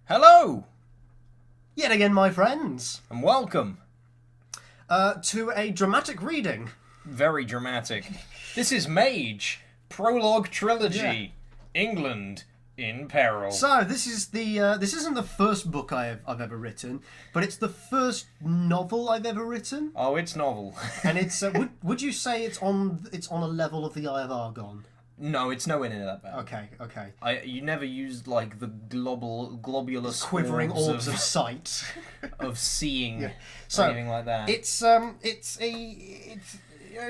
Hello, Yet again, my friends, and welcome. to a dramatic reading. Very dramatic. This is Mage, Prologue Trilogy, England in Peril. So this is this isn't the first book I've ever written, but it's the first novel I've ever written, Oh, it's novel. and it's would you say it's on a level of the Eye of Argon? No, it's nowhere near that bad. Okay. You never used like the globulous Quivering orbs of sight. of seeing or So, anything like that.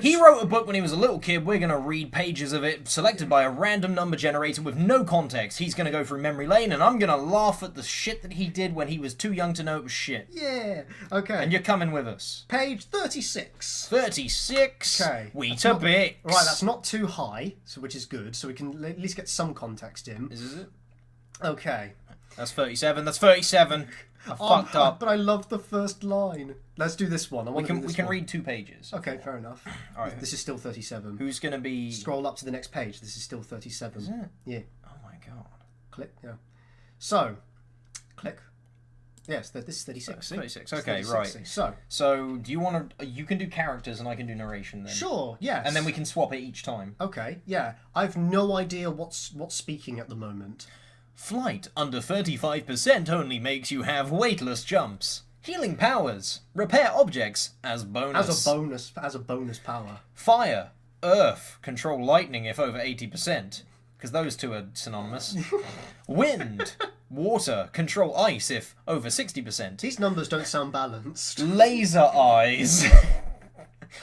He wrote a book when he was a little kid. We're going to read pages of it, selected by a random number generator with no context. He's going to go through memory lane, and I'm going to laugh at the shit that he did when he was too young to know it was shit. Yeah. Okay. And you're coming with us. Page 36. 36. Okay. Weetabix. Right, that's not too high, so which is good. So we can at least get some context in. Is it? Okay. That's 37. That's 37. I fucked up. But I love the first line. Let's do this one. We can read 2 pages. Okay, fair enough. All right. This is still 37. Who's going to be... Scroll up to the next page. This is still 37. Is it? Yeah. Oh my god. Click. Yeah. So, click. Yes, this is 36. 36. Okay, 36, right. see. So, do you want to... You can do characters and I can do narration then. Sure. Yes. And then we can swap it each time. Okay. Yeah. I've no idea what's speaking at the moment. Flight under 35% only makes you have weightless jumps. Healing powers. Repair objects as bonus. As a bonus power. Fire. Earth. Control lightning if over 80%. Because those two are synonymous. Wind. Water. Control ice if over 60%. These numbers don't sound balanced. Laser eyes.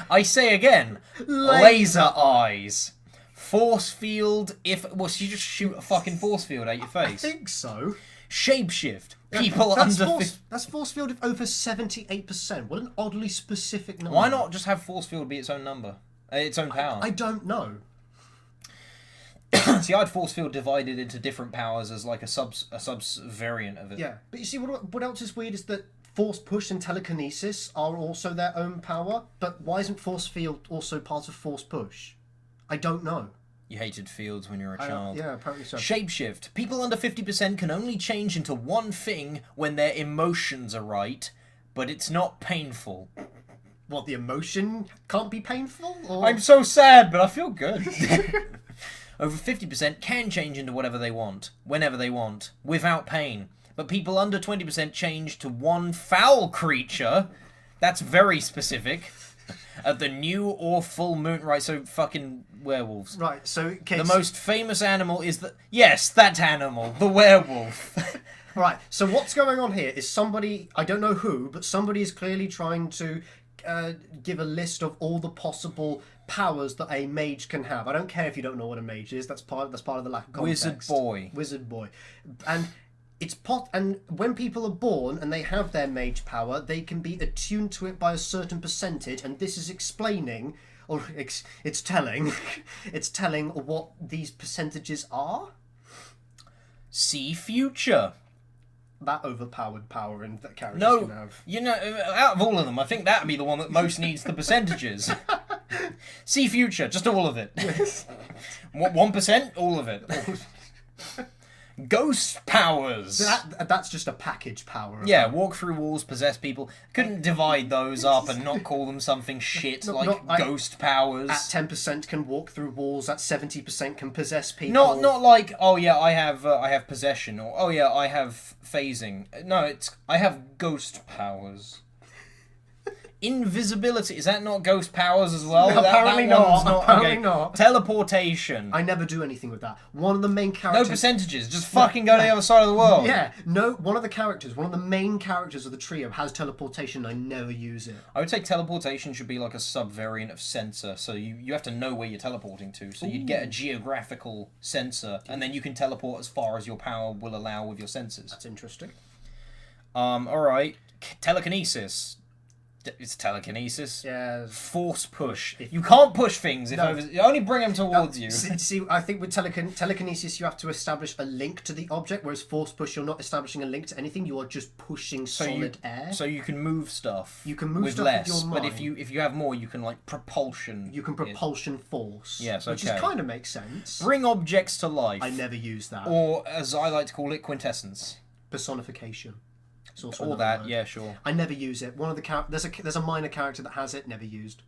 I say again. Laser eyes. Force field if... Well, so you just shoot a fucking force field at your face. I think so. Shapeshift. People that's under... That's force field of over 78%. What an oddly specific number. Why not just have force field be its own number? Its own power? I don't know. See, I'd force field divided into different powers as like a subs variant of it. Yeah, but you see, what else is weird is that force push and telekinesis are also their own power, but why isn't force field also part of force push? I don't know. You hated fields when you were a child. Yeah, apparently so. Shapeshift. People under 50% can only change into one thing when their emotions are right, but it's not painful. What, the emotion can't be painful? Or... I'm so sad, but I feel good. Over 50% can change into whatever they want, whenever they want, without pain. But people under 20% change to one foul creature. That's very specific. At the new or full moon, right? So fucking werewolves. Right. So okay, the most famous animal is the that animal, the werewolf. Right. So what's going on here is somebody, I don't know who, but somebody is clearly trying to give a list of all the possible powers that a mage can have. I don't care if you don't know what a mage is. That's part of the lack of context. Wizard boy, and. And when people are born and they have their mage power, they can be attuned to it by a certain percentage, and this is explaining, or it's telling, it's telling what these percentages are. See future. That overpowered power in that characters can have. You know, out of all of them, I think that'd be the one that most needs the percentages. See future, just all of it. Yes. 1%, all of it. Ghost powers. That's just a package power. Yeah, walk through walls, possess people. Couldn't divide those up and not call them something shit ghost powers. At 10% can walk through walls. At 70% can possess people. Not like, oh yeah, I have possession, or oh yeah, I have phasing. No, it's I have ghost powers. Invisibility, is that not ghost powers as well? No, apparently not. Apparently not. Teleportation. I never do anything with that. One of the main characters... No percentages, just fucking go to the other side of the world. Yeah, no, one of the main characters of the trio has teleportation, and I never use it. I would say teleportation should be like a sub-variant of sensor, so you have to know where you're teleporting to, so you'd get a geographical sensor, and then you can teleport as far as your power will allow with your sensors. That's interesting. Alright. Telekinesis. It's telekinesis. Yeah. Force push. You can't push things if you only bring them towards you. See, I think with telekinesis you have to establish a link to the object, whereas force push you're not establishing a link to anything. You are just pushing solid air. So you can move stuff. You can move with stuff less, with your mind. but if you have more, you can like propulsion. You can propulsion force. Yes, which kind of makes sense. Bring objects to life. I never use that. Or as I like to call it, quintessence. personification. It's also All another that, word. yeah, sure. I never use it. One of the there's a minor character that has it, never used.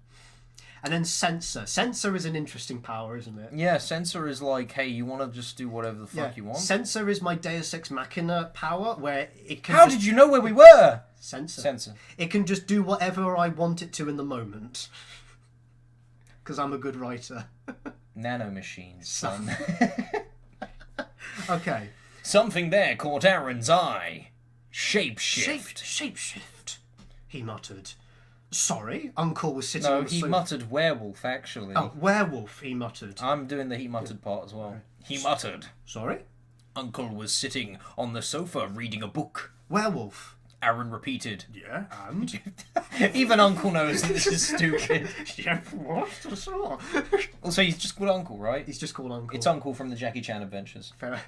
And then censor. Censor is an interesting power, isn't it? Yeah, censor is like, hey, you want to just do whatever the fuck you want? Censor is my Deus Ex Machina power, where it can. How did you know where we were? Censor. Censor. It can just do whatever I want it to in the moment. Because I'm a good writer. Nanomachines, son. Okay. Something there caught Aaron's eye. Shapeshift. Shapeshift, he muttered. Sorry, Uncle was sitting No, on the he sofa. muttered werewolf, actually. Oh, werewolf, he muttered. I'm doing the he muttered part as well. He muttered. Sorry? Uncle was sitting on the sofa reading a book. Werewolf. Aaron repeated. Yeah, and? Even Uncle knows that this is stupid. Yeah, what? Sure. Also, he's just called Uncle, right? He's just called Uncle. It's Uncle from the Jackie Chan Adventures. Fair.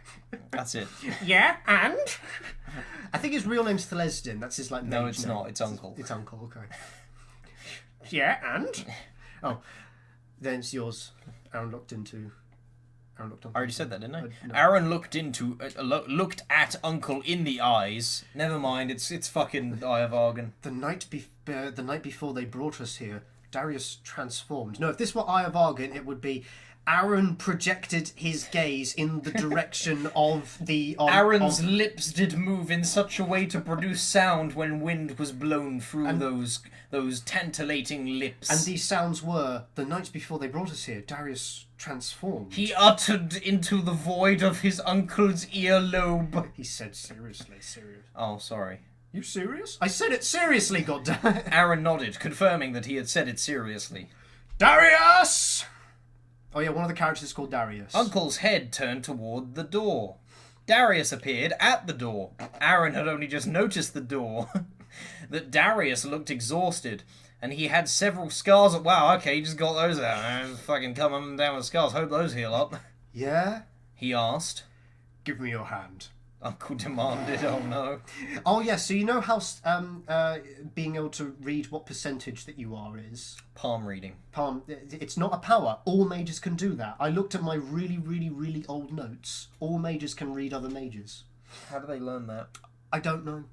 That's it. Yeah, and? I think his real name's Thelesdin. That's his, like, No, mage it's name. not. It's Uncle. It's Uncle, okay. Yeah, and? Oh, then it's yours. Aaron looked into... Aaron looked I already said that, didn't I? No. Aaron looked at Uncle in the eyes. Never mind, it's fucking Eye of Argon. The night before they brought us here, Darius transformed. No, if this were Eye of Argon, it would be Aaron projected his gaze in the direction of the... Aaron's lips did move in such a way to produce sound when wind was blown through those tantalating lips. And these sounds were, the night before they brought us here, Darius transformed. He uttered into the void of his uncle's earlobe. He said seriously, serious. Oh, sorry. You serious? I said it seriously, goddammit. Aaron nodded, confirming that he had said it seriously. Darius! Oh yeah, one of the characters is called Darius. Uncle's head turned toward the door. Darius appeared at the door. Aaron had only just noticed the door. That Darius looked exhausted, and he had several scars. Wow, okay, he just got those out. Fucking coming down with scars. Hope those heal up. Yeah? He asked. Give me your hand. Uncle demanded. Oh no. Oh yeah, so you know how being able to read what percentage that you are is? Palm reading. Palm. It's not a power. All mages can do that. I looked at my really, really, really old notes. All mages can read other mages. How do they learn that? I don't know.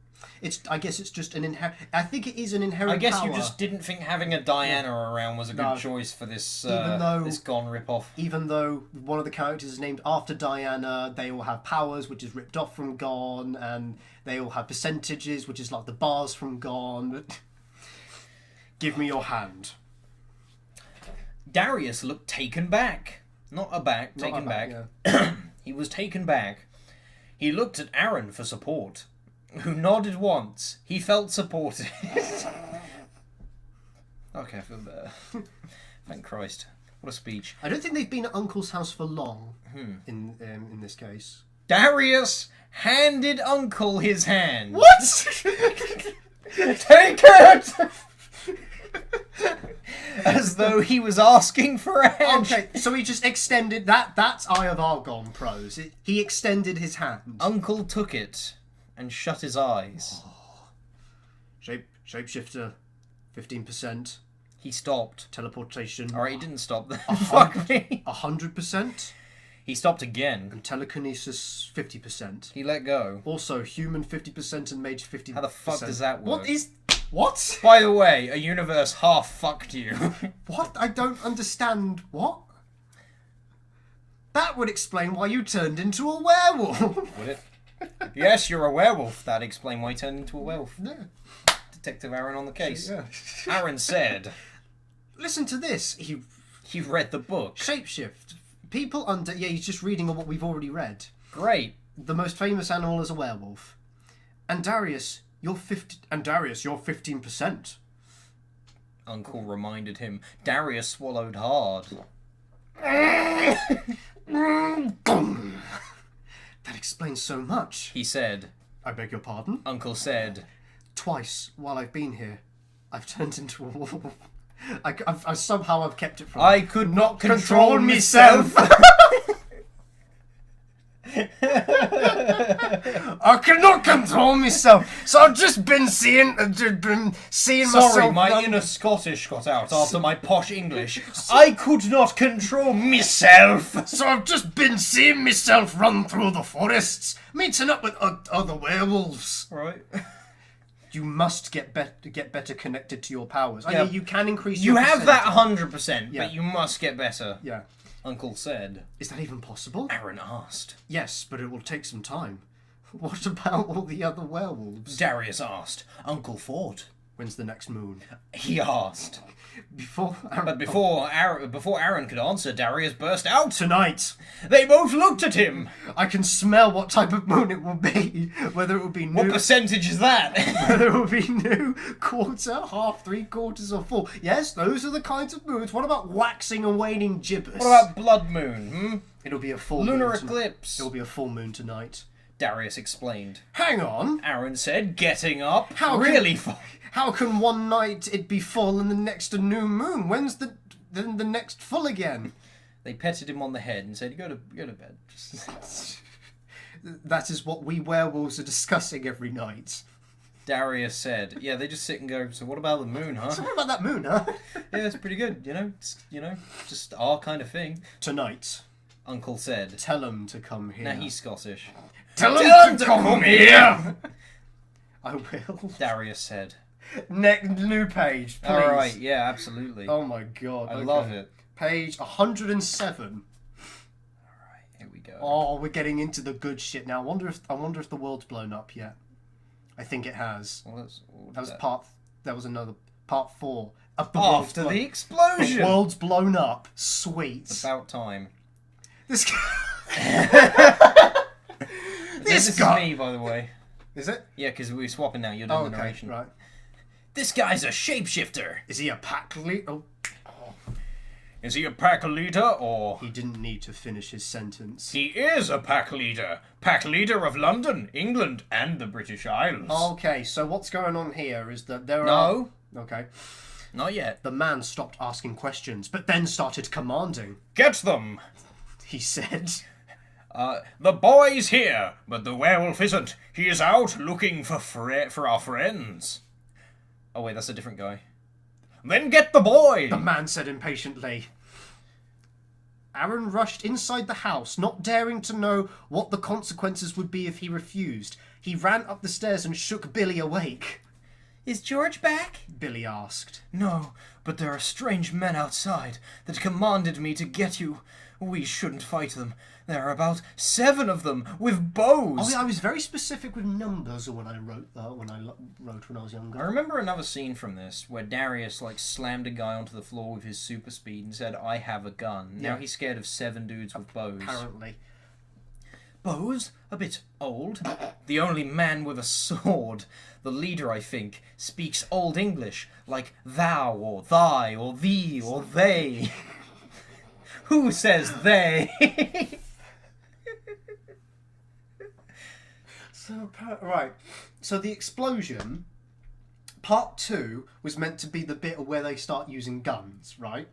I guess it's just an inherent... I think it is an inherent I guess power. you just didn't think having a Diana around was a good choice for this this Gone ripoff. Even though one of the characters is named after Diana, they all have powers, which is ripped off from Gone, and they all have percentages, which is like the bars from Gone. Give me your hand. Darius looked taken back. Not aback, taken back. Yeah. He was taken back. He looked at Aaron for support, who nodded once. He felt supported. Okay, I feel better. Thank Christ. What a speech. I don't think they've been at Uncle's house for long, in this case. Darius handed Uncle his hand. What? Take it! As though he was asking for a hand. Okay, so he just extended... That's Eye of Argon prose. He extended his hand. Uncle took it and shut his eyes. Shapeshifter, 15%. He stopped. Teleportation. Alright, he didn't stop then. Fuck me. 100%. He stopped again. And telekinesis, 50%. He let go. Also, human 50% and mage 50%. How the fuck does that work? What is... What? By the way, a universe half fucked you. What? I don't understand. What? That would explain why you turned into a werewolf. Would it? Yes, you're a werewolf. That'd explain why he turned into a werewolf. Yeah. Detective Aaron on the case. Yeah. Aaron said... Listen to this. He read the book. Shapeshift. People under... Yeah, he's just reading what we've already read. Great. The most famous animal is a werewolf. And Darius, you're 15%. Uncle reminded him. Darius swallowed hard. That explains so much. He said. I beg your pardon? Uncle said. Twice while I've been here, I've turned into a wolf. I somehow I've kept it from... I could not control myself. I cannot control myself, so I've just been seeing myself. Sorry, my inner Scottish got out after my posh English. I could not control myself. So I've just been seeing myself run through the forests, meeting up with other werewolves. Right. You must get better connected to your powers. Yeah. You can increase. You your have percentage. that 100%, Yeah. but you must get better. Yeah. Uncle said. Is that even possible? Aaron asked. Yes, but it will take some time. What about all the other werewolves? Darius asked. Uncle thought. When's the next moon? He asked. Before Aaron could answer, Darius burst out. Tonight. They both looked at him. I can smell what type of moon it will be. Whether it will be new. What percentage is that? Whether it will be new, quarter, half, 3/4, or full. Yes, those are the kinds of moons. What about waxing and waning gibbous? What about blood moon? It'll be a full Lunar moon eclipse. It'll be a full moon tonight. Darius explained. Hang on. Aaron said, getting up. How really? How can one night it be full and the next a new moon? When's the next full again? They petted him on the head and said, go to bed. That is what we werewolves are discussing every night. Darius said, yeah, they just sit and go, so what about the moon, huh? So what about that moon, huh? Yeah, it's pretty good, it's, just our kind of thing. Tonight. Uncle said. Tell him to come here. Now he's Scottish. Tell him to come here! I will. Darius said. New page, please. Alright, yeah, absolutely. Oh my god. I love it. Page 107. Alright, here we go. Oh, we're getting into the good shit now. I wonder if the world's blown up yet. I think it has. That was another part 4. After the explosion! The world's blown up. Sweet. About time. This This is me, by the way. Is it? Yeah, because we're swapping now. You're doing the narration. Right. This guy's a shapeshifter. Is he a pack leader? Oh. Is he a pack leader or... He didn't need to finish his sentence. He is a pack leader. Pack leader of London, England, and the British Isles. Okay, so what's going on here is that there are... No. Okay. Not yet. The man stopped asking questions, but then started commanding. Get them! He said... The boy's here, but the werewolf isn't. He is out looking for our friends. Oh wait, that's a different guy. Then get the boy! The man said impatiently. Aaron rushed inside the house, not daring to know what the consequences would be if he refused. He ran up the stairs and shook Billy awake. Is George back? Billy asked. No, but there are strange men outside that commanded me to get you. We shouldn't fight them. There are about 7 of them with bows. Oh, yeah, I was very specific with numbers when I wrote when I was younger. I remember another scene from this where Darius slammed a guy onto the floor with his super speed and said, "I have a gun." Yeah. Now he's scared of 7 dudes with bows. Apparently. Bows? A bit old. The only man with a sword. The leader, I think, speaks Old English, like thou or thy or thee or they. Who says they? So the explosion, part 2 was meant to be the bit where they start using guns, right?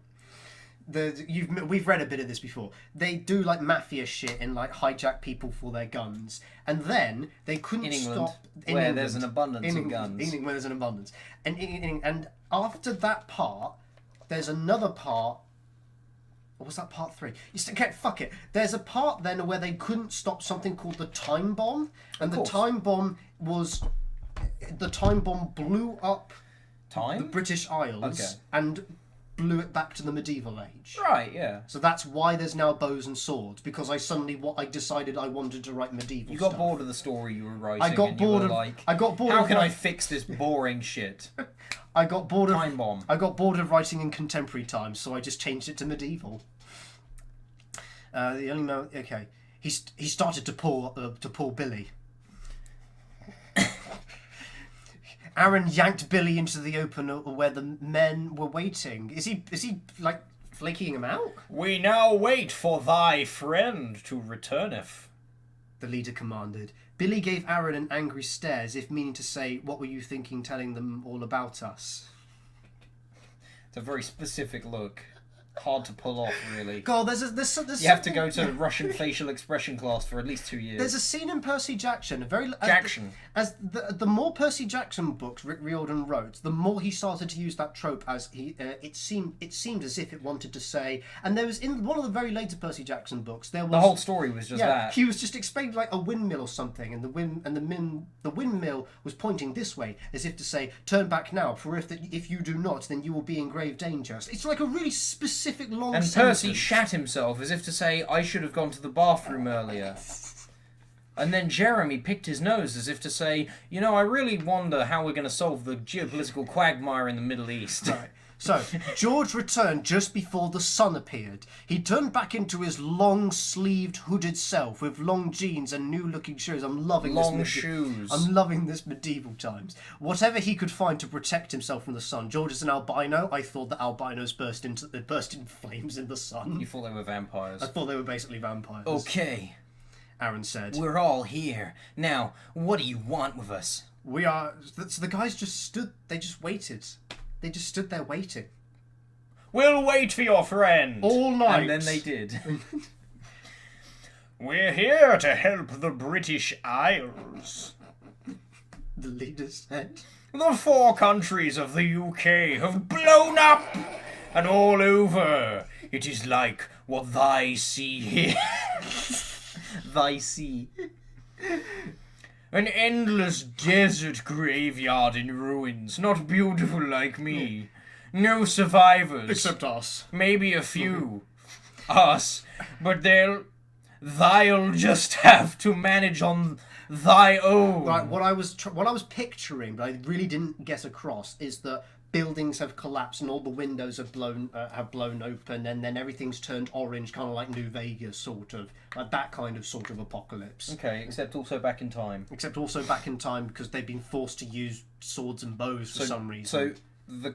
We've read a bit of this before. They do mafia shit and hijack people for their guns, and then they couldn't stop in England, there's an abundance of guns. In England, where there's an abundance, and after that part, there's another part. Or was that part 3? Okay, fuck it. There's a part then where they couldn't stop something called the time bomb, and the time bomb blew up the British Isles and blew it back to the medieval age. Right, yeah. So that's why there's now bows and swords, because I decided I wanted to write medieval You got stuff. bored of the story you were writing. I got bored of how can I fix this boring shit? I got bored of time bomb. I got bored of writing in contemporary times, so I just changed it to medieval. The only moment, okay, he started to pull Billy. Aaron yanked Billy into the open where the men were waiting. Is he flaking him out? We now wait for thy friend to returneth, the leader commanded. Billy gave Aaron an angry stare, as if meaning to say, "What were you thinking telling them all about us?" It's a very specific look. hard to pull off, really. God, there's You have to go to Russian facial expression class for at least 2 years. There's a scene in Percy Jackson, as the more Percy Jackson books Rick Riordan wrote, the more he started to use that trope as it seemed as if it wanted to say. And there was in one of the very later Percy Jackson books, there was the whole story was just that. He was just explaining like a windmill or something, and the windmill was pointing this way, as if to say, "Turn back now, for if you do not, then you will be in grave danger." It's like a really specific long and sentence. Percy shat himself as if to say, I should have gone to the bathroom earlier. And then Jeremy picked his nose as if to say, you know, I really wonder how we're going to solve the geopolitical quagmire in the Middle East. Right. So, George returned just before the sun appeared. He turned back into his long-sleeved, hooded self with long jeans and new-looking shoes. I'm loving shoes. I'm loving this medieval times. Whatever he could find to protect himself from the sun. George is an albino. I thought that albinos burst in flames in the sun. You thought they were vampires. I thought they were basically vampires. Okay. Aaron said. We're all here. Now, what do you want with us? We are... So the guys just stood... They just waited. They just stood there waiting. We'll wait for your friend. All night. And then they did. We're here to help the British Isles. The leader said. The 4 countries of the UK have blown up. And all over, it is like what thy see here. Thy see. An endless desert graveyard in ruins, not beautiful like me. No survivors. Except us. Maybe a few. Us. But they'll just have to manage on thy own. Right, what I was picturing, but I really didn't get across, is that buildings have collapsed and all the windows have blown open, and then everything's turned orange, kind of like New Vegas, sort of like that kind of sort of apocalypse. Okay, except also back in time. Except also back in time because they've been forced to use swords and bows for some reason. So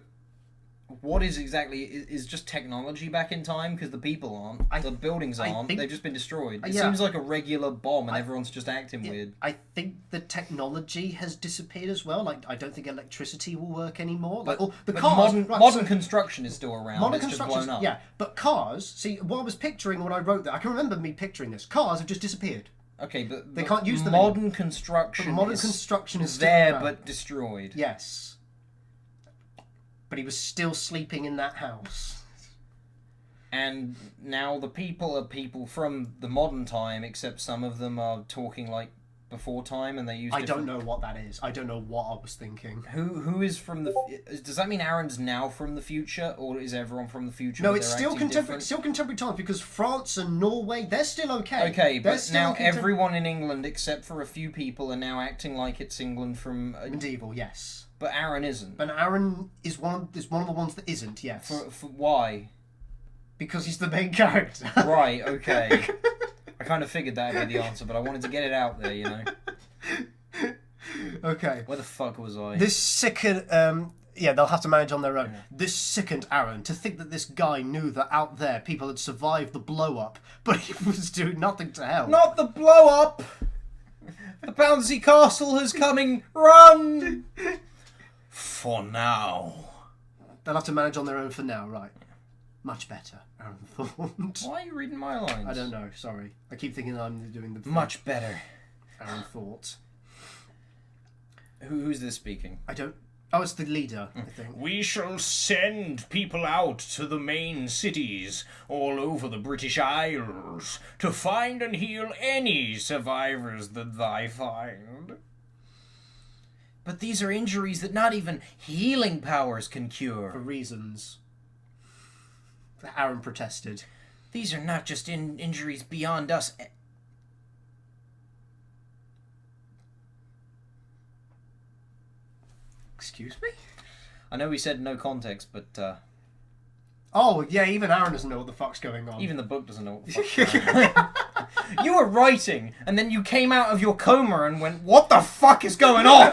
what is exactly is just technology back in time because the people aren't, the buildings aren't. They've just been destroyed. It seems like a regular bomb, and everyone's just acting weird. I think the technology has disappeared as well. Like I don't think electricity will work anymore. Like the cars, modern construction is still around. Modern it's just blown up. Yeah, but cars. See, what I was picturing when I wrote that, I can remember me picturing this. Cars have just disappeared. Okay, but they can't use them. Modern construction. Modern construction is there, but destroyed. Yes. But he was still sleeping in that house. And now the people are people from the modern time, except some of them are talking like before time, and they use. I don't know what that is. I don't know what I was thinking. Who is from the? Does that mean Aaron's now from the future, or is everyone from the future? No, it's still contemporary. Still contemporary times because France and Norway, they're still okay. Okay, but now everyone in England, except for a few people, are now acting like it's England from medieval. Yes. But Aaron isn't. And Aaron is one of the ones that isn't, yes. For why? Because he's the main character. Right, okay. I kind of figured that would be the answer, but I wanted to get it out there, you know. Okay. Where the fuck was I? This sickened... yeah, they'll have to manage on their own. Yeah. This sickened Aaron to think that this guy knew that out there people had survived the blow-up, but he was doing nothing to help. Not the blow-up! The bouncy castle is coming! Run! For now. They'll have to manage on their own for now, right. Much better, Aaron thought. Why are you reading my lines? I don't know, sorry. I keep thinking that I'm doing the... Much better. Aaron thought. Who's this speaking? I don't... Oh, it's the leader, I think. We shall send people out to the main cities all over the British Isles to find and heal any survivors that they find. But these are injuries that not even healing powers can cure. For reasons. Aaron protested. These are not just injuries beyond us. Excuse me? I know we said no context, but... Oh, yeah, even Aaron doesn't know what the fuck's going on. Even the book doesn't know what the fuck's going on. You were writing, and then you came out of your coma and went, what the fuck is going on?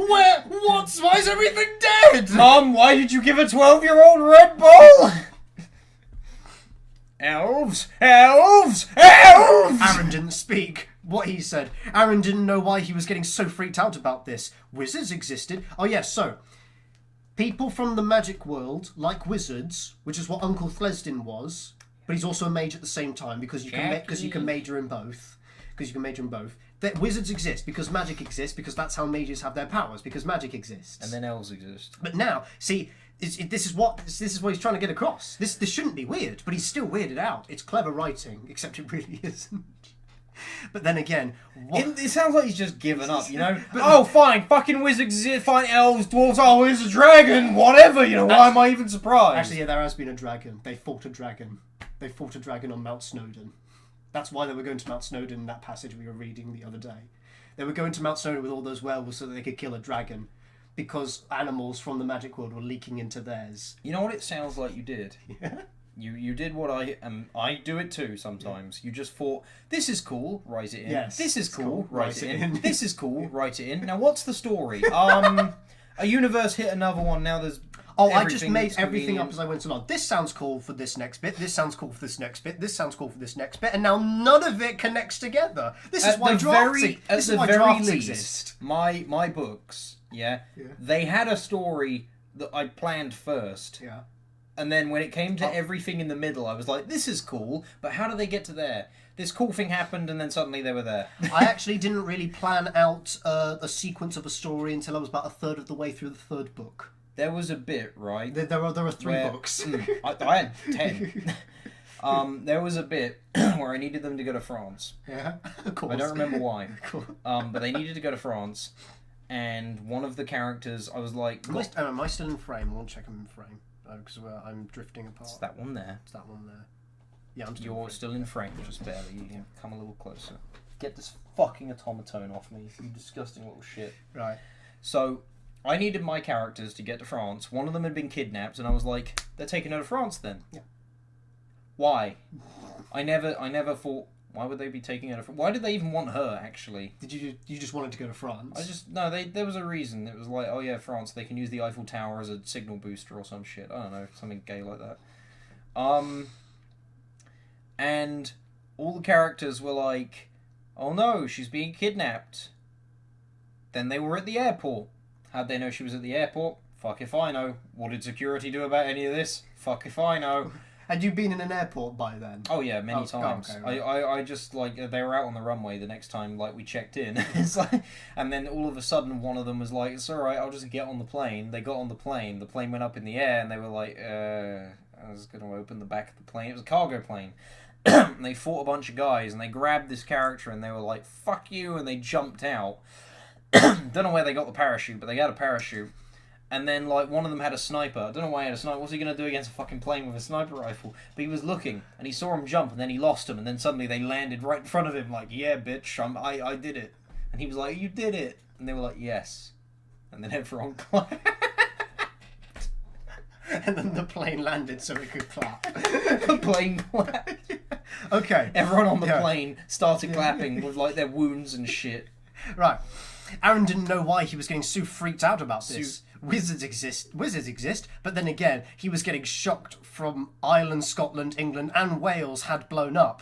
Why is everything dead? Mom, why did you give a 12-year-old Red Bull? Elves! Elves! Elves! Aaron didn't speak. What he said. Aaron didn't know why he was getting so freaked out about this. Wizards existed. Oh, yes, so... People from the magic world, like wizards, which is what Uncle Thlezdin was, but he's also a mage at the same time because you can major in both. Because you can major in both. That wizards exist because magic exists, because that's how mages have their powers, because magic exists. And then elves exist. But now, see, this is what he's trying to get across. This shouldn't be weird, but he's still weirded out. It's clever writing, except it really isn't. But then again, it sounds like he's just given up, you know? Oh, fine, fucking wizards exist, fine, elves, dwarves, oh, there's a dragon, whatever, you know, why am I even surprised? Actually, yeah, there has been a dragon. They fought a dragon. They fought a dragon on Mount Snowdon. That's why they were going to Mount Snowdon in that passage we were reading the other day. They were going to Mount Snowdon with all those werewolves so that they could kill a dragon, because animals from the magic world were leaking into theirs. You know what it sounds like you did? Yeah. You did what I do it too sometimes. You just thought, this is cool, write it in. Yes, this is cool, write it in. in. This is cool, write it in. Now what's the story? A universe hit another one, now there's I just made everything up as I went along. This sounds cool for this next bit, this sounds cool for this next bit, this sounds cool for this next bit, and now none of it connects together. This is why drafts exist. My books, they had a story that I planned first. Yeah. And then when it came to everything in the middle, I was like, this is cool, but how do they get to there? This cool thing happened, and then suddenly they were there. I actually didn't really plan out a sequence of a story until I was about a third of the way through the third book. There was a bit, right? There are three books. I had 10. There was a bit where I needed them to go to France. Yeah, of course. I don't remember why. Cool. But they needed to go to France, and one of the characters, I was like... Am I still in frame? I want to check I'm in frame. Because I'm drifting apart. It's that one there. It's that one there. Yeah, I'm still You're still in frame, just barely. You can come a little closer. Get this fucking automaton off me, you disgusting little shit. Right. So, I needed my characters to get to France. One of them had been kidnapped, and I was like, they're taking her to France then. Yeah. Why? I never thought, why would they be taking her to France? Why did they even want her, actually? Did you just wanted to go to France? There was a reason. It was like, oh yeah, France, they can use the Eiffel Tower as a signal booster or some shit. I don't know, something gay like that. And all the characters were like, oh no, she's being kidnapped. Then they were at the airport. How'd they know she was at the airport? Fuck if I know. What did security do about any of this? Fuck if I know. Had you been in an airport by then? Oh yeah, many times. Okay, right. I just like they were out on the runway the next time like we checked in. It's like, and then all of a sudden one of them was like, "It's all right, I'll just get on the plane." They got on the plane. The plane went up in the air, and they were like, "I was going to open the back of the plane." It was a cargo plane. And they fought a bunch of guys, and they grabbed this character, and they were like, "Fuck you!" and they jumped out. Don't know where they got the parachute, but they got a parachute. And then, like, one of them had a sniper. I don't know why he had a sniper. What's he going to do against a fucking plane with a sniper rifle? But he was looking, and he saw him jump, and then he lost him, and then suddenly they landed right in front of him, like, yeah, bitch, I did it. And he was like, you did it. And they were like, yes. And then everyone clapped. And then the plane landed so it could clap. The plane clapped. Okay. Everyone on the plane started clapping with, like, their wounds and shit. Right. Aaron didn't know why he was getting so freaked out about this. Wizards exist, but then again, he was getting shocked from Ireland, Scotland, England, and Wales had blown up.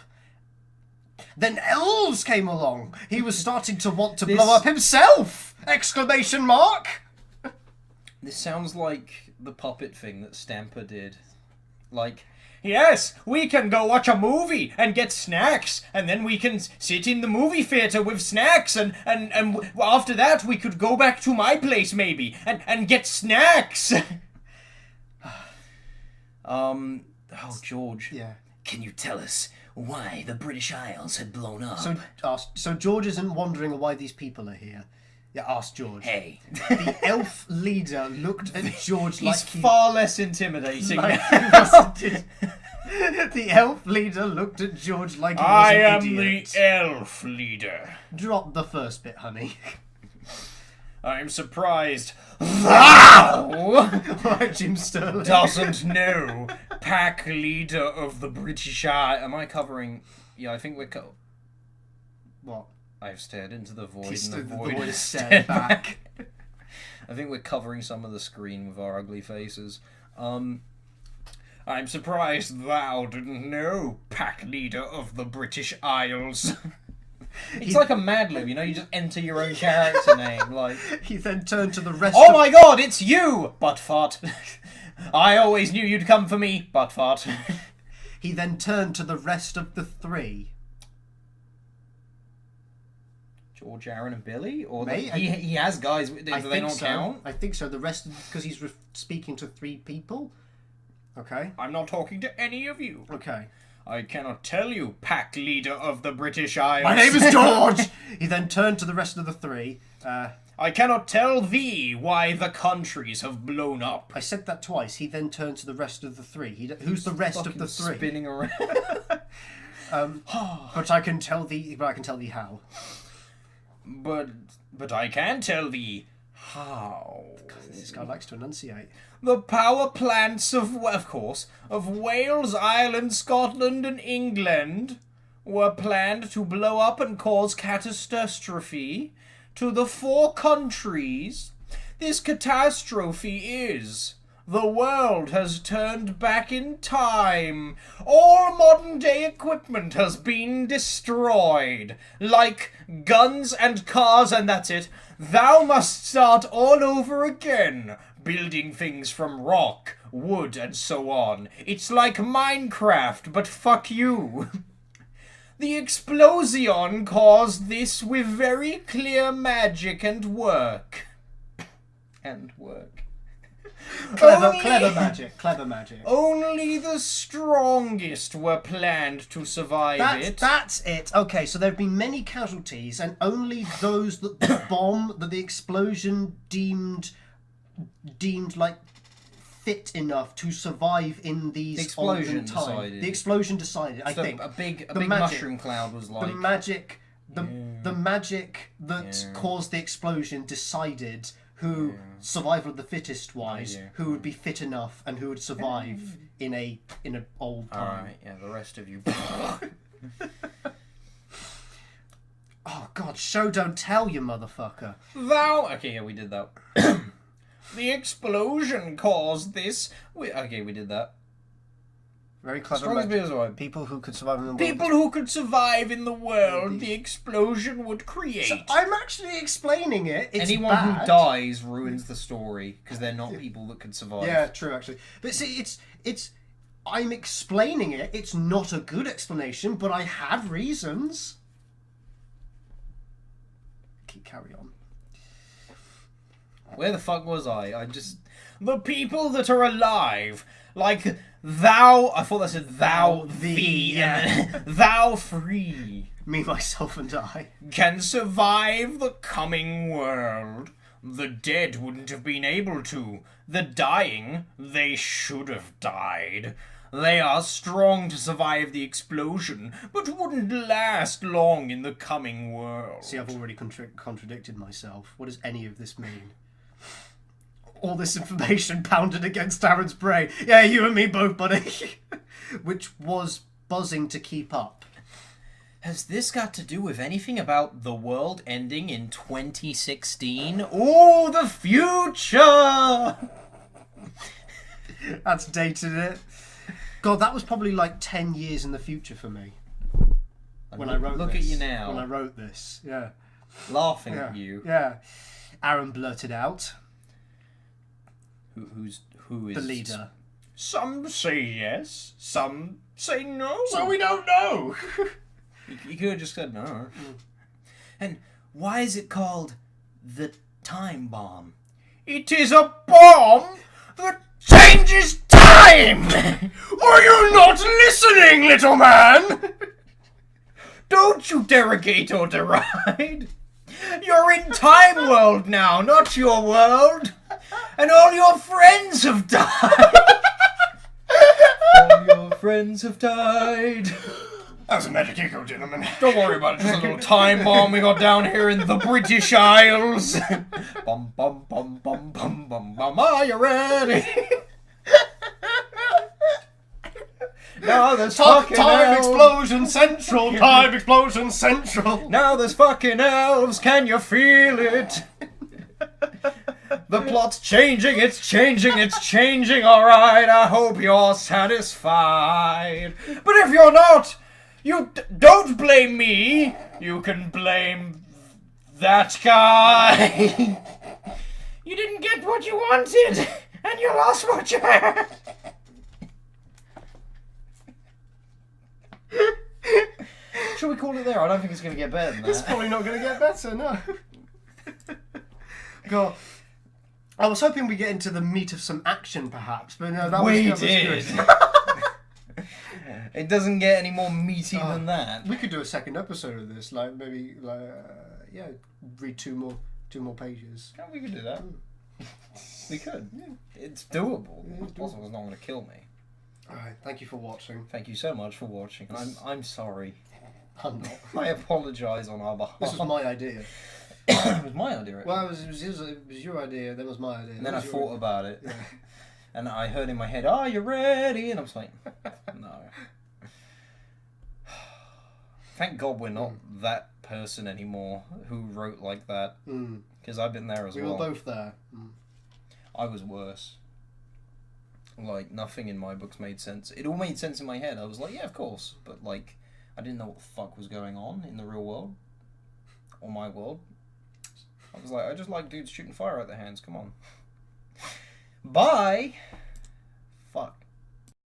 Then elves came along. He was starting to want to blow up himself! Exclamation mark! This sounds like the puppet thing that Stamper did. Like, yes, we can go watch a movie and get snacks, and then we can sit in the movie theater with snacks, and after that we could go back to my place maybe, and get snacks. Oh, George. Yeah. Can you tell us why the British Isles had blown up? So George isn't wondering why these people are here. Yeah, ask George. Hey. The elf leader looked at George like he's far less intimidating. The elf leader looked at George like he was an idiot. the elf leader. Drop the first bit, honey. I'm surprised thou Jim Sterling doesn't know pack leader of the British Isles. Am I covering? Yeah, I think we're What? I've stared into the void, and the void has has stared back. I think we're covering some of the screen with our ugly faces. I'm surprised thou didn't know, pack leader of the British Isles. It's like a Mad Lib, you know, you just enter your own character name, like... He then turned to the rest Oh my god, it's you, Buttfart! I always knew you'd come for me, Buttfart. He then turned to the rest of the three. George, Aaron, and Billy? Or He has guys, do they not so. count? I think so. The rest, because he's speaking to three people. Okay. I'm not talking to any of you. Okay. I cannot tell you, pack leader of the British Isles. My name is George! He then turned to the rest of the three. I cannot tell thee why the countries have blown up. I said that twice. He then turned to the rest of the three. Who's the rest of the three? Spinning around. But I can tell thee. But I can tell thee how. But I can tell thee how. This guy likes to enunciate. The power plants of course, of Wales, Ireland, Scotland, and England were planned to blow up and cause catastrophe to the 4 countries. This catastrophe is... The world has turned back in time. All modern-day equipment has been destroyed. Like guns and cars, and that's it. Thou must start all over again, building things from rock, wood, and so on. It's like Minecraft, but fuck you. The explosion caused this with very clear magic and work. Clever magic. Only the strongest were planned to survive it. That's it. Okay, so there have been many casualties, and only those that the explosion deemed like fit enough to survive in these olden times. The explosion decided. I think a big mushroom cloud was like the magic that caused the explosion decided who survival of the fittest wise, who would be fit enough and who would survive in a old time. Alright, yeah, the rest of you. Oh god, show don't tell, you motherfucker. Okay, yeah, we did that. The explosion caused this. We did that. Very clever. People who could survive in the world. People who could survive in the world, the explosion would create. So I'm actually explaining it. It's Anyone bad. who dies ruins the story because they're not people that could survive. Yeah, true actually. But see, it's. I'm explaining it. It's not a good explanation, but I had reasons. Carry on. Where the fuck was I? The people that are alive, like thou. I thought that said thou, thee, and thou free. Me, myself, and I can survive the coming world. The dead wouldn't have been able to. The dying, they should have died. They are strong to survive the explosion, but wouldn't last long in the coming world. See, I've already contradicted myself. What does any of this mean? All this information pounded against Aaron's brain. Yeah, you and me both, buddy. Which was buzzing to keep up. Has this got to do with anything about the world ending in 2016? Ooh, the future! That's dated it. God, that was probably like 10 years in the future for me. When I wrote this. Look at you now. When I wrote this, yeah. Laughing at you. Yeah. Aaron blurted out. Who is the leader? Some say yes, some say no. So we don't know. You could have just said no. And why is it called the time bomb? It is a bomb that changes time! Are you not listening, little man? Don't you derogate or deride. You're in Time World now, not your world. And all your friends have died. All your friends have died. That was a magic echo, gentlemen. Don't worry about it, just a little time bomb we got down here in the British Isles. Bum, bum, bum, bum, bum, bum, bum. Are you ready? Now there's fucking Time elves. Explosion Central! Time Explosion Central! Now there's fucking elves, can you feel it? The plot's changing, it's changing, alright, I hope you're satisfied. But if you're not, Don't blame me! You can blame that guy! You didn't get what you wanted! And you lost what you had! Should we call it there? I don't think it's going to get better than that. It's probably not going to get better, no. God. I was hoping we'd get into the meat of some action, perhaps, but no, that was good. It doesn't get any more meaty than that. We could do a second episode of this, like maybe, read two more pages. Yeah, we could do that. We could. Yeah. It's doable. It's possible. It's not going to kill me. All right. Thank you for watching. Thank you so much for watching. I'm sorry. I'm not. I apologise on our behalf. This was my idea. It was my idea. Well, it was your idea. Then it was my idea. And then I thought about it, Yeah. and I heard in my head, "Are you ready?" And I was like, "No." Thank God we're not that person anymore who wrote like that, because I've been there as well. We were both there. I was worse. Like, nothing in my books made sense. It all made sense in my head. I was like, yeah, of course. But, like, I didn't know what the fuck was going on in the real world. Or my world. I was like, I just like dudes shooting fire out their hands. Come on. Bye! Fuck.